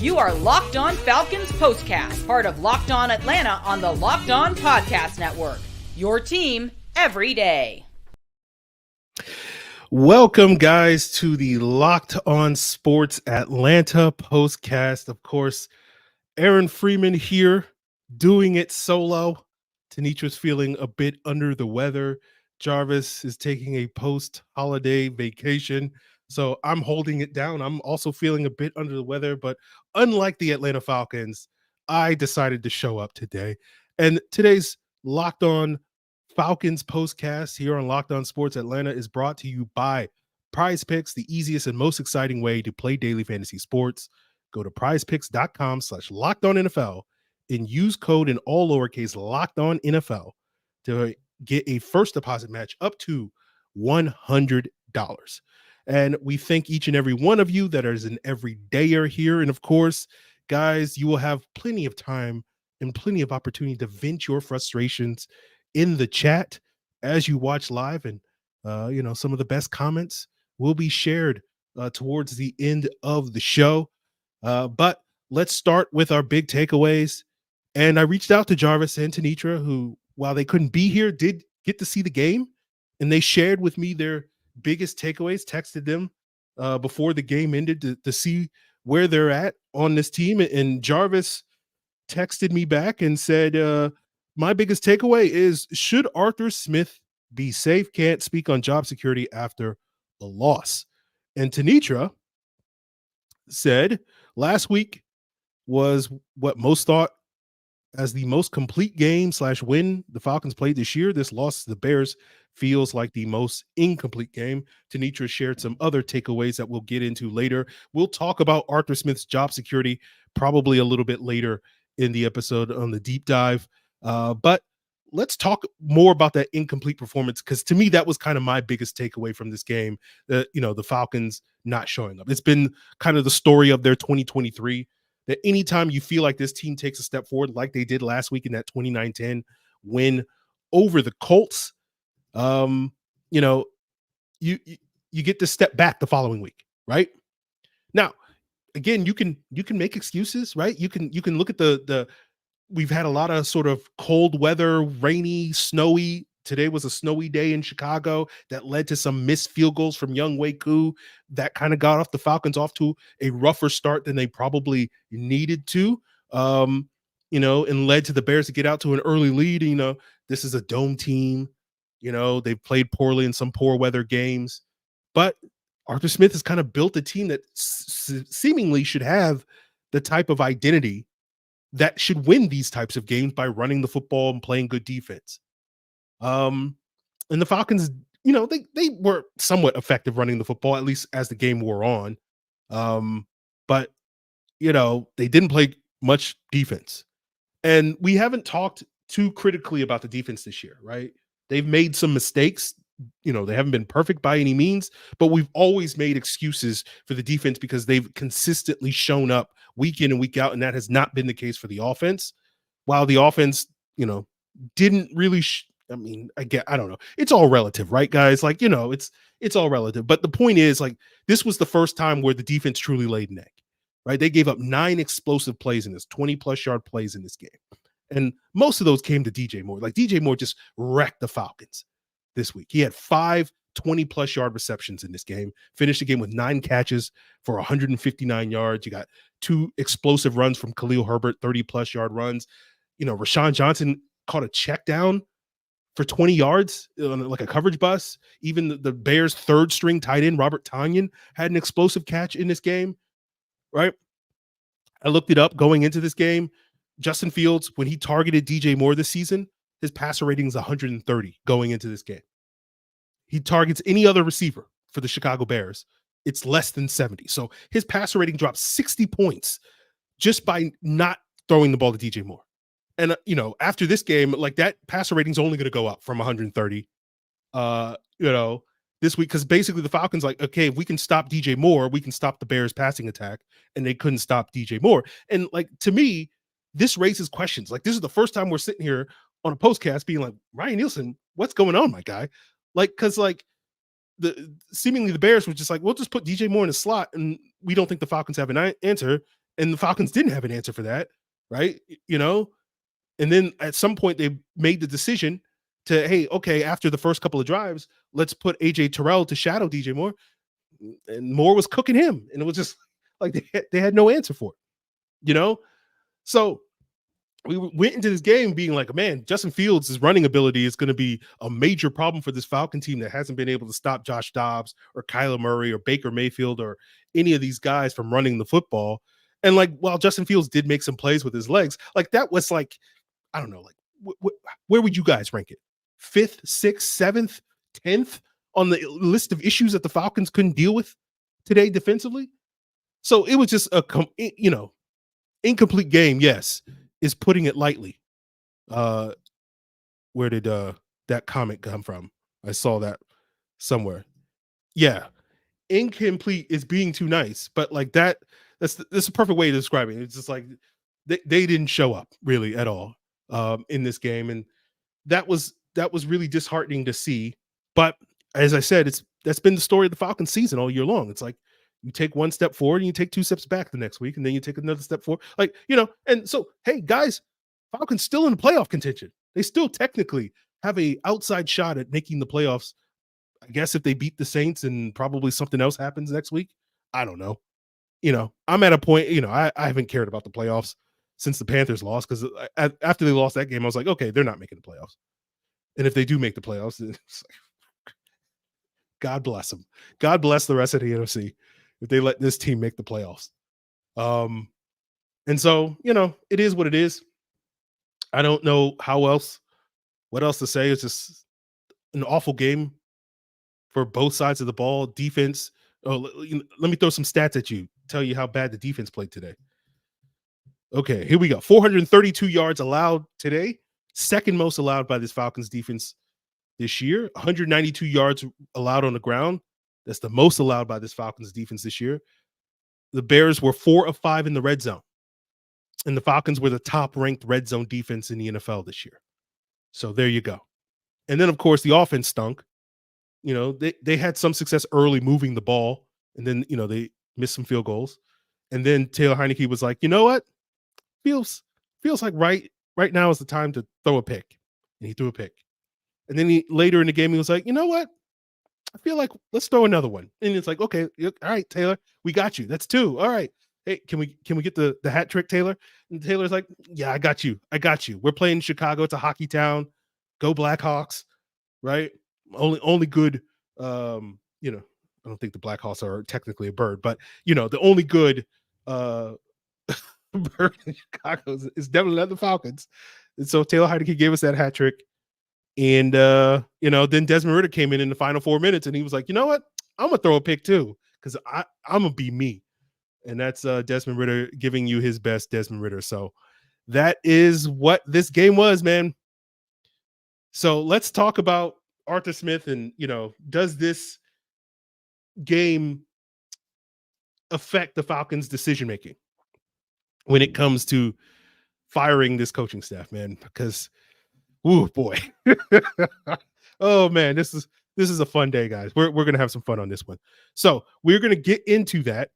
You are Locked On Falcons Postcast, part of Locked On Atlanta on the Locked On Podcast Network. Your team every day. Welcome, guys, to the Locked On Sports Atlanta Postcast. Of course, Aaron Freeman here, doing it solo. Tanitra's feeling a bit under the weather. Jarvis is taking a post-holiday vacation, so I'm holding it down. I'm also feeling a bit under the weather, but unlike the Atlanta Falcons, I decided to show up today. And today's Locked On Falcons postcast here on Locked On Sports Atlanta is brought to you by Prize Picks, the easiest and most exciting way to play daily fantasy sports. Go to prizepicks.com/LockedOnNFL and use code in all lowercase LockedOnNFL to get a first deposit match up to $100. And we thank each and every one of you that is an everydayer here. And of course, guys, you will have plenty of time and plenty of opportunity to vent your frustrations in the chat as you watch live. And, some of the best comments will be shared towards the end of the show. But let's start with our big takeaways. And I reached out to Jarvis and Tanitra, who, while they couldn't be here, did get to see the game. And they shared with me their biggest takeaways, texted them before the game ended to see where they're at on this team. And Jarvis texted me back and said, my biggest takeaway is, should Arthur Smith be safe? Can't speak on job security after a loss. And Tanitra said, last week was what most thought as the most complete game / win the Falcons played this year. This loss to the Bears feels like the most incomplete game. Tanitra shared some other takeaways that we'll get into later. We'll talk about Arthur Smith's job security probably a little bit later in the episode on the deep dive. But let's talk more about that incomplete performance, because to me, that was kind of my biggest takeaway from this game. The Falcons not showing up. It's been kind of the story of their 2023, that anytime you feel like this team takes a step forward, like they did last week in that 29-10 win over the Colts, you get to step back the following week, right? Now, again, you can make excuses, right? You can look at the we've had a lot of sort of cold weather, rainy, snowy. Today was a snowy day in Chicago that led to some missed field goals from Young Wei Koo that kind of got off the Falcons off to a rougher start than they probably needed to, and led to the Bears to get out to an early lead. This is a dome team. They've played poorly in some poor weather games, but Arthur Smith has kind of built a team that seemingly should have the type of identity that should win these types of games by running the football and playing good defense. And the Falcons, they were somewhat effective running the football, at least as the game wore on. But they didn't play much defense. And we haven't talked too critically about the defense this year, right? They've made some mistakes. They haven't been perfect by any means, but we've always made excuses for the defense because they've consistently shown up week in and week out, and that has not been the case for the offense. While the offense, didn't really I don't know. It's all relative, right, guys? It's all relative. But the point is, this was the first time where the defense truly laid an egg, right? They gave up 9 explosive plays in this, 20-plus yard plays in this game. And most of those came to DJ Moore. DJ Moore just wrecked the Falcons this week. He had 5 20-plus yard receptions in this game, finished the game with 9 catches for 159 yards. You got 2 explosive runs from Khalil Herbert, 30-plus yard runs. Rashawn Johnson caught a check down for 20 yards on like a coverage bus. Even the Bears' third-string tight end, Robert Tonyan, had an explosive catch in this game, right? I looked it up going into this game. Justin Fields, when he targeted DJ Moore this season, his passer rating is 130 going into this game. He targets any other receiver for the Chicago Bears, it's less than 70. So his passer rating dropped 60 points just by not throwing the ball to DJ Moore. And, after this game, that passer rating is only going to go up from 130, this week, because basically the Falcons okay, if we can stop DJ Moore, we can stop the Bears passing attack, and they couldn't stop DJ Moore. And to me, this raises questions. This is the first time we're sitting here on a postcast being like, Ryan Nielsen, what's going on, my guy? Because seemingly the Bears were just we'll just put DJ Moore in a slot, and we don't think the Falcons have an answer. And the Falcons didn't have an answer for that, right? And then at some point they made the decision to, hey, okay, after the first couple of drives, let's put AJ Terrell to shadow DJ Moore. And Moore was cooking him. And it was just like they had no answer for it, So we went into this game being like, man, Justin Fields' running ability is going to be a major problem for this Falcon team that hasn't been able to stop Josh Dobbs or Kyler Murray or Baker Mayfield or any of these guys from running the football. And like, while Justin Fields did make some plays with his legs, like that was like, I don't know, like where would you guys rank it? 5th, 6th, 7th, 10th on the list of issues that the Falcons couldn't deal with today defensively? So it was just incomplete game, yes, is putting it lightly. Where did that comment come from? I saw that somewhere. Yeah, incomplete is being too nice, but like that's a perfect way to describe it. It's just like they didn't show up really at all in this game, and that was really disheartening to see. But as I said, that's been the story of the Falcons season all year long. It's like you take one step forward and you take 2 steps back the next week, and then you take another step forward. Like, and so, hey, guys, Falcons still in the playoff contention. They still technically have a outside shot at making the playoffs. I guess if they beat the Saints and probably something else happens next week. I don't know. I'm at a point, I haven't cared about the playoffs since the Panthers lost, because after they lost that game, I was like, okay, they're not making the playoffs. And if they do make the playoffs, it's like, God bless them. God bless the rest of the NFC if they let this team make the playoffs. And so, it is what it is. I don't know what else to say. It's just an awful game for both sides of the ball. Defense. Oh, let me throw some stats at you, tell you how bad the defense played today. Okay, here we go. 432 yards allowed today, second most allowed by this Falcons defense this year. 192 yards allowed on the ground. That's the most allowed by this Falcons defense this year. The Bears were 4 of 5 in the red zone, and the Falcons were the top ranked red zone defense in the NFL this year. So there you go. And then, of course, the offense stunk. They had some success early moving the ball, and then, they missed some field goals. And then Taylor Heineke was like, you know what? Feels like right now is the time to throw a pick. And he threw a pick. And then later in the game, he was like, you know what? I feel like let's throw another one. And it's like, okay, all right, Taylor, we got you. That's 2. All right. Hey, can we get the hat trick, Taylor? And Taylor's like, yeah, I got you. We're playing Chicago. It's a hockey town. Go Blackhawks, right? Only good, I don't think the Blackhawks are technically a bird, but the only good bird in Chicago is definitely not the Falcons. And so Taylor Heineke gave us that hat trick. And then Desmond Ridder came in the final 4 minutes, and he was like, you know what? I'm gonna throw a pick too, because I'm gonna be me. And that's Desmond Ridder giving you his best Desmond Ridder. So that is what this game was, man. So let's talk about Arthur Smith and, does this game affect the Falcons' decision-making when it comes to firing this coaching staff, man? Because, oh boy. Oh man, this is a fun day, guys. We're going to have some fun on this one. So we're going to get into that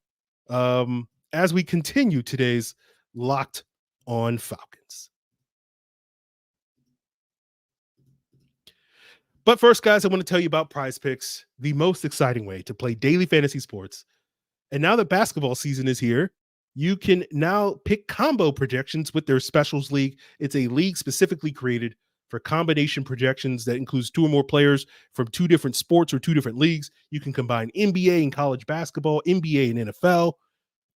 as we continue today's Locked on Falcons. But first, guys, I want to tell you about Prize Picks, the most exciting way to play daily fantasy sports. And now that basketball season is here, you can now pick combo projections with their Specials League. It's a league specifically created for combination projections that includes 2 or more players from 2 different sports or 2 different leagues. You can combine NBA and college basketball, NBA and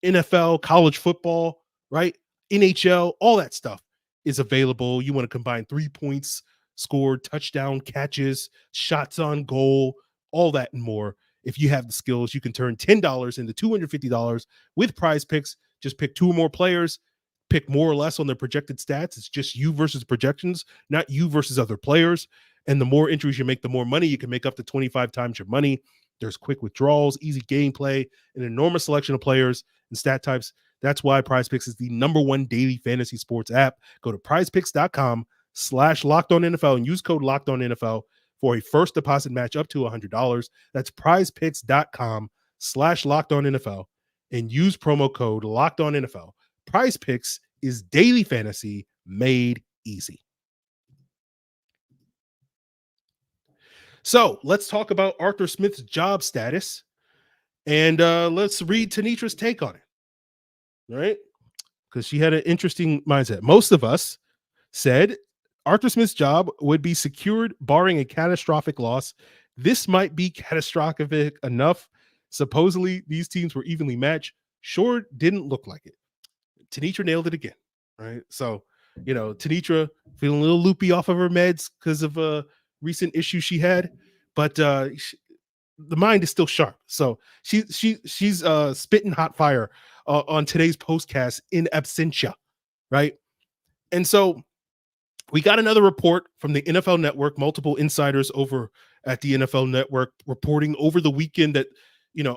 NFL, college football, right? NHL, all that stuff is available. You want to combine 3 points scored, touchdown catches, shots on goal, all that and more. If you have the skills, you can turn $10 into $250 with Prize Picks. Just pick 2 or more players, pick more or less on their projected stats. It's just you versus projections, not you versus other players. And the more entries you make, the more money. You can make up to 25 times your money. There's quick withdrawals, easy gameplay, an enormous selection of players and stat types. That's why Prize Picks is the #1 daily fantasy sports app. Go to prizepicks.com/LockedOnNFL and use code LockedOnNFL for a first deposit match up to $100. That's prizepicks.com/LockedOnNFL. and use promo code Locked On NFL. Prize Picks is daily fantasy made easy. So let's talk about Arthur Smith's job status, and let's read Tanitra's take on it. All right, because she had an interesting mindset. Most of us said Arthur Smith's job would be secured barring a catastrophic loss. This might be catastrophic enough. Supposedly, these teams were evenly matched. Sure didn't look like it. Tanitra nailed it again. Right. So, Tanitra feeling a little loopy off of her meds because of a recent issue she had, but the mind is still sharp. So she's spitting hot fire on today's postcast in absentia. Right. And so we got another report from the NFL Network, multiple insiders over at the NFL Network reporting over the weekend that,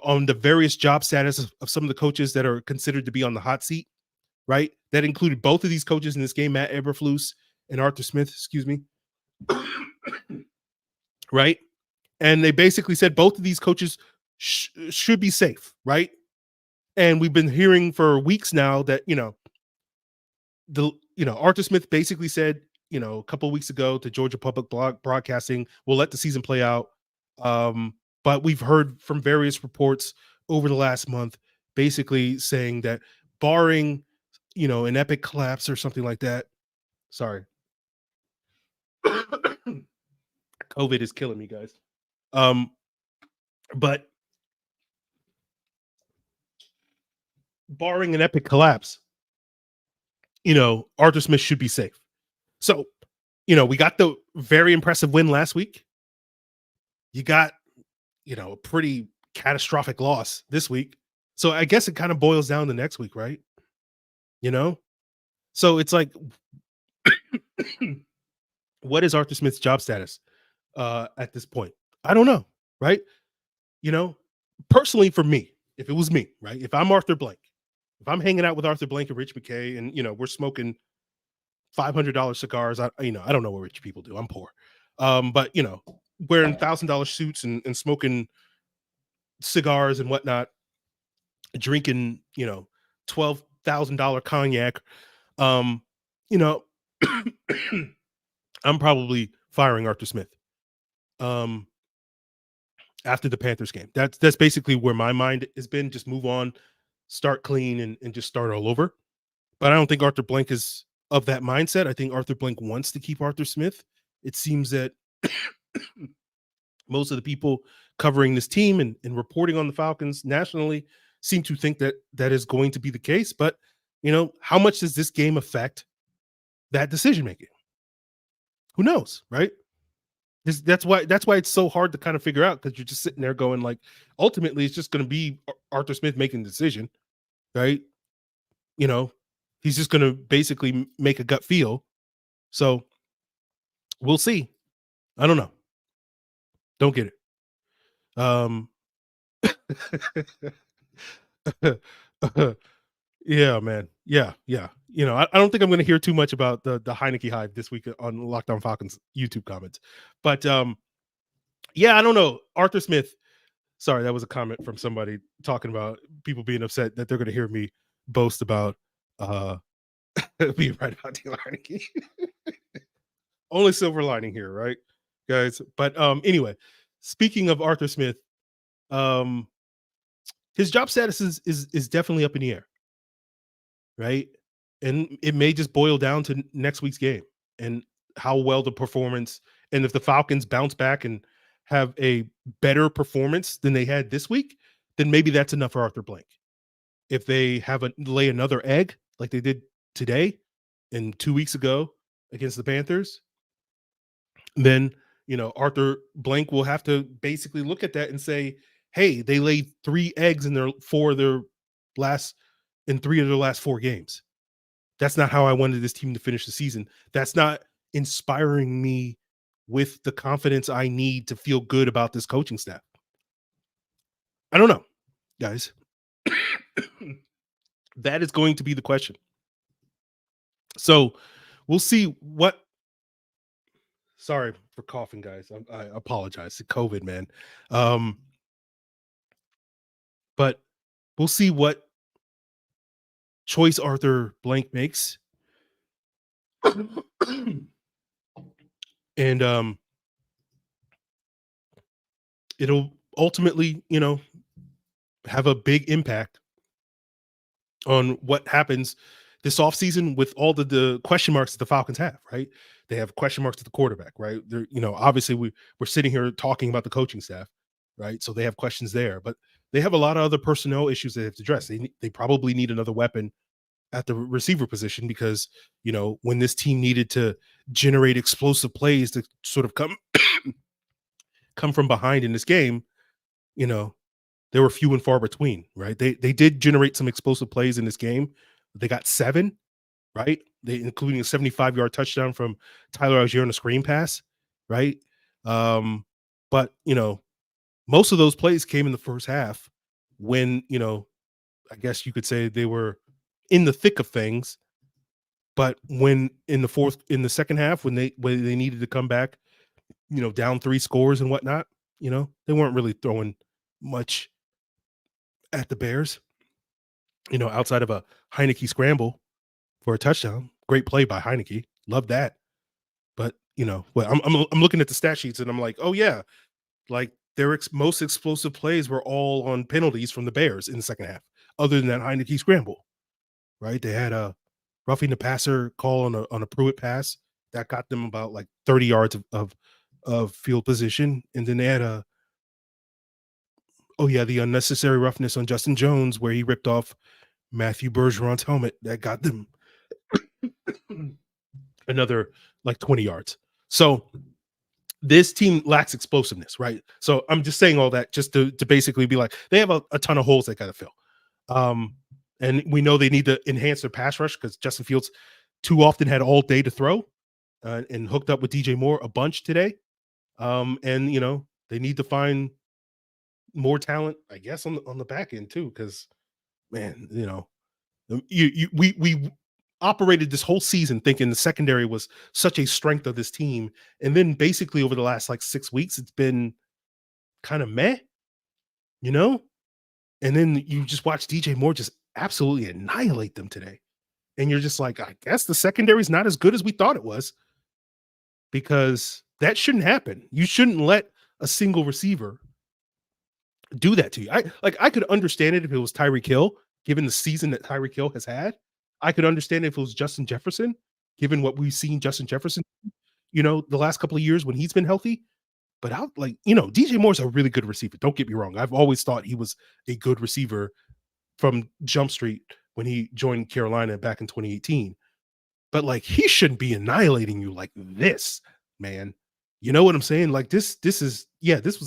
on the various job status of some of the coaches that are considered to be on the hot seat, right? That included both of these coaches in this game, Matt Eberflus and Arthur Smith, excuse me. Right? And they basically said both of these coaches should be safe, right? And we've been hearing for weeks now that, Arthur Smith basically said, a couple of weeks ago to Georgia Public Broadcasting, we'll let the season play out. But we've heard from various reports over the last month, basically saying that barring, an epic collapse or something like that. Sorry. COVID is killing me, guys. But barring an epic collapse, Arthur Smith should be safe. So, we got the very impressive win last week. You got, a pretty catastrophic loss this week. So I guess it kind of boils down to next week, right? So it's like, what is Arthur Smith's job status at this point? I don't know, right? Personally for me, if it was me, right? If I'm Arthur Blank, if I'm hanging out with Arthur Blank and Rich McKay and, we're smoking $500 cigars, I don't know what rich people do. I'm poor. But, wearing $1,000 suits and smoking cigars and whatnot, drinking, $12,000 cognac, I'm probably firing Arthur Smith after the Panthers game. That's basically where my mind has been. Just move on, start clean, and just start all over. But I don't think Arthur Blank is of that mindset. I think Arthur Blank wants to keep Arthur Smith. It seems that most of the people covering this team and reporting on the Falcons nationally seem to think that that is going to be the case. But, how much does this game affect that decision making? Who knows, right? That's why it's so hard to kind of figure out, because you're just sitting there going, like, ultimately it's just going to be Arthur Smith making the decision, right? He's just going to basically make a gut feel. So we'll see. I don't know. Don't get it. Yeah, man. Yeah. I don't think I'm going to hear too much about the Heineke hive this week on Locked On Falcons YouTube comments. But yeah, I don't know. Arthur Smith. Sorry, that was a comment from somebody talking about people being upset that they're going to hear me boast about being right about Taylor Heineke. Only silver lining here, right, guys? But anyway, speaking of Arthur Smith, his job status is definitely up in the air, right? And it may just boil down to next week's game and how well the performance, and if the Falcons bounce back and have a better performance than they had this week, then maybe that's enough for Arthur Blank. If they lay another egg like they did today and 2 weeks ago against the Panthers, then Arthur Blank will have to basically look at that and say, hey, they laid 3 eggs in three of their last 4 games. That's not how I wanted this team to finish the season. That's not inspiring me with the confidence I need to feel good about this coaching staff. I don't know, guys. That is going to be the question. So we'll see what. Sorry for coughing, guys. I apologize. COVID, man. But we'll see what choice Arthur Blank makes. And it'll ultimately, have a big impact on what happens this offseason with all the question marks that the Falcons have, right? They have question marks at the quarterback, right? They're, obviously we're sitting here talking about the coaching staff, right? So they have questions there, but they have a lot of other personnel issues they have to address. They probably need another weapon at the receiver position because, when this team needed to generate explosive plays to sort of come from behind in this game, you know, there were few and far between, right? They did generate some explosive plays in this game. They got 7, right? Including a 75-yard touchdown from Tyler Algier on a screen pass, right? But most of those plays came in the first half when, I guess you could say they were in the thick of things. But when in the second half, when they needed to come back, down 3 scores and whatnot, they weren't really throwing much at the Bears, outside of a Heineke scramble for a touchdown. Great play by Heineke. Love that. But, I'm looking at the stat sheets and I'm like, oh yeah, like their most explosive plays were all on penalties from the Bears in the second half, other than that Heineke scramble, right? They had a roughing the passer call on a Pruitt pass that got them about like 30 yards of field position, and then they had the unnecessary roughness on Justin Jones where he ripped off Matthew Bergeron's helmet that got them another like 20 yards. So this team lacks explosiveness, right? So I'm just saying all that just to basically be like, they have a ton of holes they got to fill. And we know they need to enhance their pass rush because Justin Fields too often had all day to throw and hooked up with DJ Moore a bunch today. And they need to find more talent, I guess, on the back end too, because man, we operated this whole season thinking the secondary was such a strength of this team, and then basically over the last like 6 weeks, it's been kind of meh, and then you just watch DJ Moore just absolutely annihilate them today, and you're just like, I guess the secondary is not as good as we thought it was, because that shouldn't happen. You shouldn't let a single receiver do that to you. I could understand it if it was Tyreek Hill, given the season that Tyreek Hill has had. I could understand if it was Justin Jefferson, given what we've seen Justin Jefferson, the last couple of years when he's been healthy. But DJ Moore's a really good receiver. Don't get me wrong. I've always thought he was a good receiver from Jump Street when he joined Carolina back in 2018. But like, he shouldn't be annihilating you like this, man. You know what I'm saying? Like this was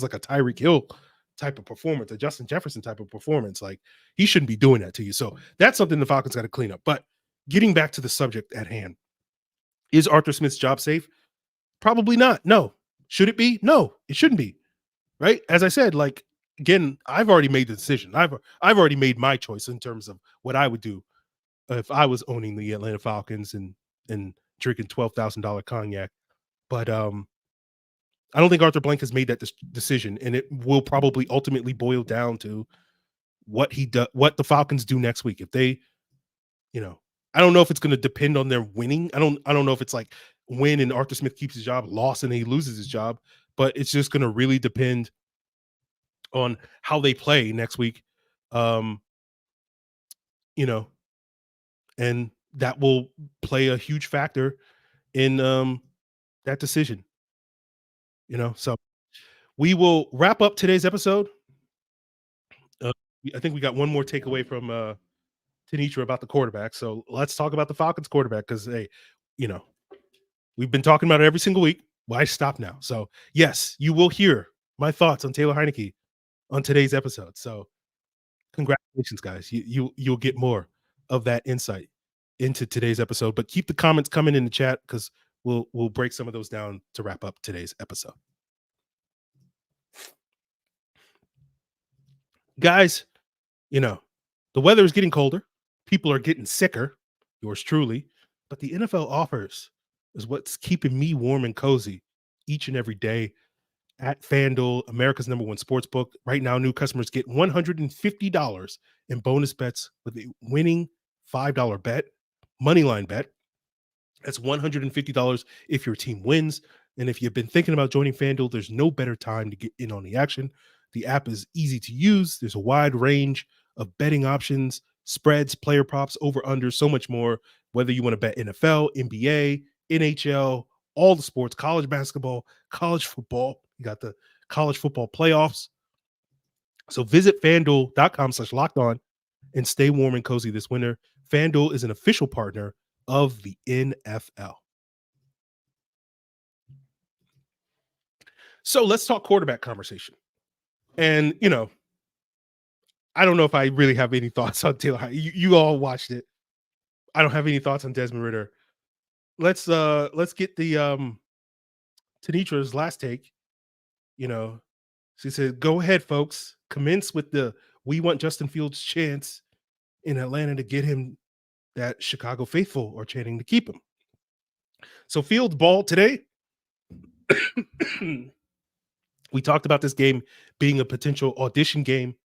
like a Tyreek Hill type of performance, a Justin Jefferson type of performance. Like, he shouldn't be doing that to you. So that's something the Falcons got to clean up. But getting back to the subject at hand, is Arthur Smith's job safe? Probably not. No. Should it be? No, it shouldn't be. Right? As I said, like, again, I've already made the decision. I've already made my choice in terms of what I would do if I was owning the Atlanta Falcons and drinking $12,000 cognac. But I don't think Arthur Blank has made that decision, and it will probably ultimately boil down to what the Falcons do next week. If they, I don't know if it's going to depend on their winning. I don't know if it's like win and Arthur Smith keeps his job, loss and he loses his job, but it's just going to really depend on how they play next week. And that will play a huge factor in that decision. So we will wrap up today's episode. I think we got one more takeaway from Tenitra about the quarterback. So let's talk about the Falcons quarterback, because hey, we've been talking about it every single week. Why stop now? So yes, you will hear my thoughts on Taylor Heineke on today's episode. So congratulations, guys. You'll get more of that insight into today's episode. But keep the comments coming in the chat, because we'll break some of those down to wrap up today's episode. Guys, the weather is getting colder. People are getting sicker, yours truly. But the NFL offers is what's keeping me warm and cozy each and every day. at FanDuel, America's #1 sports book. Right now, new customers get $150 in bonus bets with a winning $5 bet, moneyline bet. That's $150 if your team wins. And if you've been thinking about joining FanDuel, there's no better time to get in on the action. The app is easy to use. There's a wide range of betting options, spreads, player props, over under, so much more. Whether you want to bet NFL, NBA, NHL, all the sports, college basketball, college football, you got the college football playoffs. So visit fanduel.com/locked on and stay warm and cozy this winter. FanDuel is an official partner of the NFL. So let's talk quarterback conversation. And, I don't know if I really have any thoughts on Taylor. You all watched it. I don't have any thoughts on Desmond Ridder. Let's get the Tanitra's last take. She said, "Go ahead, folks. Commence with the we want Justin Fields chance in Atlanta to get him that Chicago faithful are chanting to keep him." So Fields balled today. We talked about this game being a potential audition game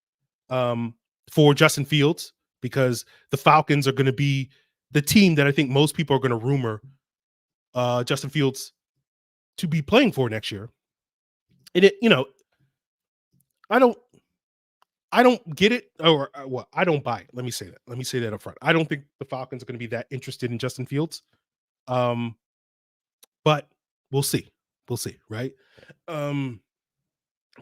for Justin Fields, because the Falcons are going to be the team that I think most people are going to rumor Justin Fields to be playing for next year. And I don't get it, or well, I don't buy it. Let me say that up front. I don't think the Falcons are going to be that interested in Justin Fields. But we'll see. Right?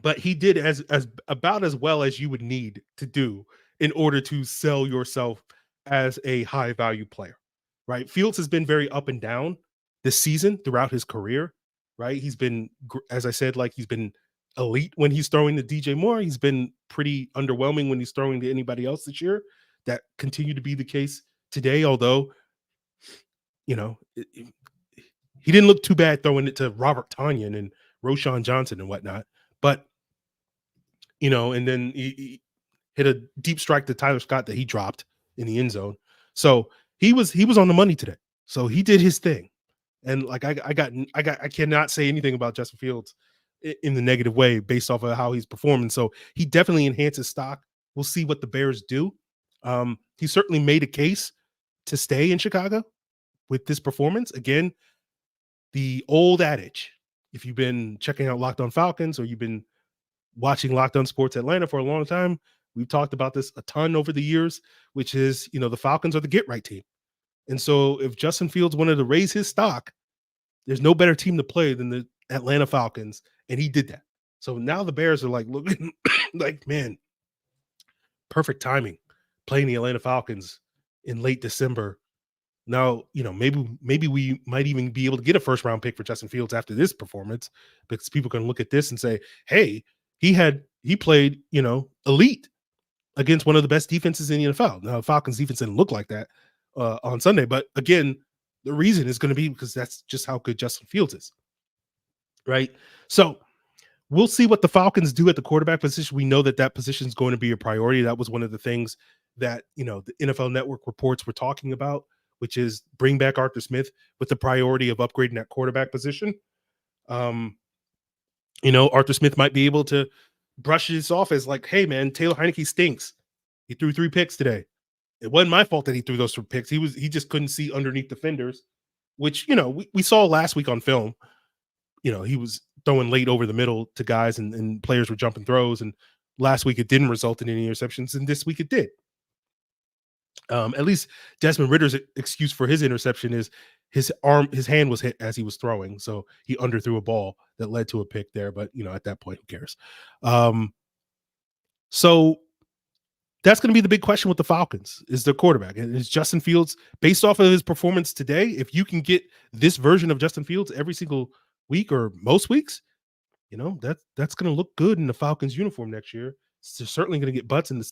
But he did as about as well as you would need to do in order to sell yourself as a high value player, right? Fields has been very up and down this season throughout his career, right? He's been, as I said, like he's been elite when he's throwing to DJ Moore. He's been pretty underwhelming when he's throwing to anybody else this year. That continued to be the case today, although, he didn't look too bad throwing it to Robert Tonyan and Roshan Johnson and whatnot. But, and then he hit a deep strike to Tyler Scott that he dropped in the end zone. So he was on the money today. So he did his thing. And like I cannot say anything about Justin Fields in the negative way based off of how he's performing. So he definitely enhances stock. We'll see what the Bears do. He certainly made a case to stay in Chicago with this performance. Again, the old adage, if you've been checking out Locked On Falcons or you've been watching Locked On Sports Atlanta for a long time, we've talked about this a ton over the years, which is, the Falcons are the get right team. And so if Justin Fields wanted to raise his stock, there's no better team to play than the Atlanta Falcons. And he did that. So now the Bears are like looking like, man, perfect timing playing the Atlanta Falcons in late December. Now, maybe we might even be able to get a first round pick for Justin Fields after this performance, because people can look at this and say, hey, he played, elite against one of the best defenses in the NFL. Now, Falcons defense didn't look like that on Sunday, but again, the reason is going to be because that's just how good Justin Fields is. Right. So we'll see what the Falcons do at the quarterback position. We know that position is going to be a priority. That was one of the things that, the NFL Network reports were talking about, which is bring back Arthur Smith with the priority of upgrading that quarterback position. Arthur Smith might be able to brush this off as like, hey man, Taylor Heineke stinks. He threw 3 picks today. It wasn't my fault that he threw those 3 picks. He just couldn't see underneath defenders, which, we saw last week on film. He was throwing late over the middle to guys and players were jumping throws. And last week it didn't result in any interceptions. And this week it did. At least Desmond Ridder's excuse for his interception is his hand was hit as he was throwing. So he underthrew a ball that led to a pick there. But, at that point, who cares? So that's going to be the big question with the Falcons, is their quarterback. And is Justin Fields, based off of his performance today, if you can get this version of Justin Fields every single week or most weeks, that's going to look good in the Falcons uniform next year. They're certainly going to get butts in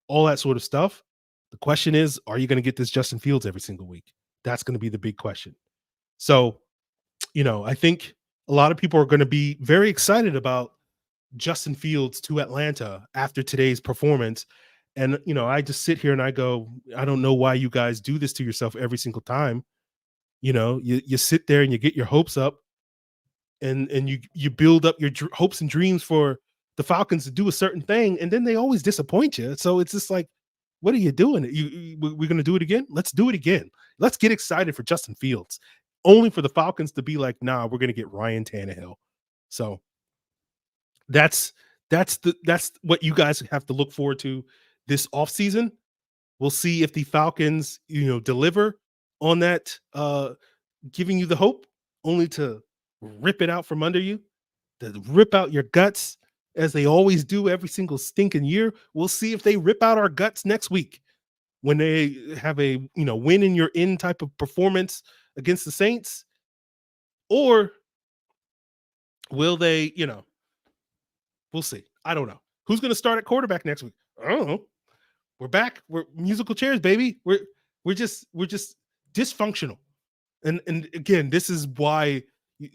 all that sort of stuff. The question is, are you going to get this Justin Fields every single week? That's going to be the big question. So, I think a lot of people are going to be very excited about Justin Fields to Atlanta after today's performance. And, I just sit here and I go, I don't know why you guys do this to yourself every single time. You sit there and you get your hopes up and you build up your hopes and dreams for the Falcons to do a certain thing, and then they always disappoint you. So it's just like, what are you doing? We're going to do it again. Let's do it again. Let's get excited for Justin Fields, only for the Falcons to be like, nah, we're going to get Ryan Tannehill. So that's what you guys have to look forward to this offseason. We'll see if the Falcons, deliver on that, giving you the hope, only to rip it out from under you, to rip out your guts, as they always do every single stinking year. We'll see if they rip out our guts next week when they have a win in your in type of performance against the Saints, or will they, we'll see. I don't know. Who's going to start at quarterback next week? I don't know. We're back. We're musical chairs, baby. We're just dysfunctional. And again, this is why,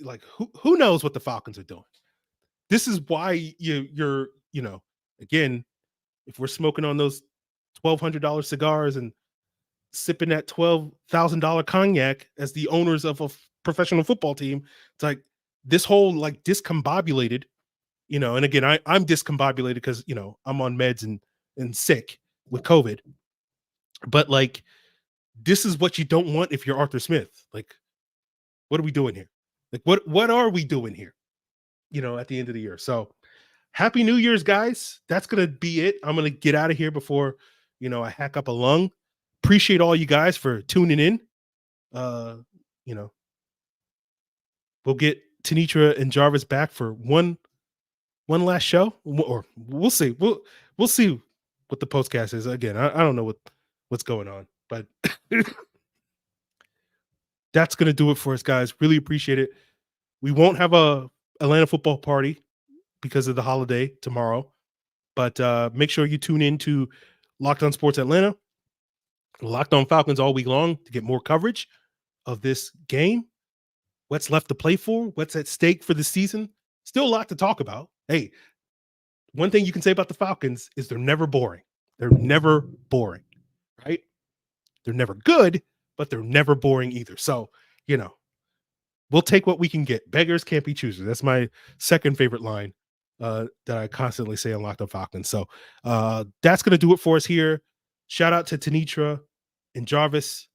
like, who knows what the Falcons are doing. This is why you're again, if we're smoking on those $1,200 cigars and sipping that $12,000 cognac as the owners of a professional football team, it's like this whole like discombobulated, and again, I'm discombobulated because I'm on meds and sick with COVID. But like, this is what you don't want if you're Arthur Smith. Like, what are we doing here? Like, what are we doing here? At the end of the year. So happy New Year's, guys. That's going to be it. I'm going to get out of here before, I hack up a lung. Appreciate all you guys for tuning in. We'll get Tanitra and Jarvis back for one last show, or we'll see. We'll see what the postcast is. Again, I don't know what's going on, but that's going to do it for us, guys. Really appreciate it. We won't have a Atlanta football party because of the holiday tomorrow, but make sure you tune in to Locked On Sports Atlanta, Locked On Falcons all week long to get more coverage of this game. What's left to play for? What's at stake for the season? Still a lot to talk about. Hey, one thing you can say about the Falcons is they're never boring. They're never boring, right? They're never good, but they're never boring either. So, we'll take what we can get. Beggars can't be choosers. That's my second favorite line that I constantly say on Locked On Falcons. So that's going to do it for us here. Shout out to Tanitra and Jarvis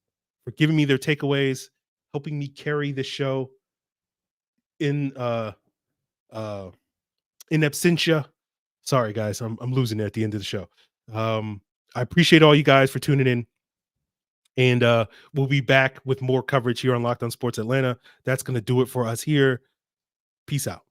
for giving me their takeaways, helping me carry the show in absentia. Sorry, guys, I'm losing it at the end of the show. I appreciate all you guys for tuning in. And we'll be back with more coverage here on Locked On Sports Atlanta. That's going to do it for us here. Peace out.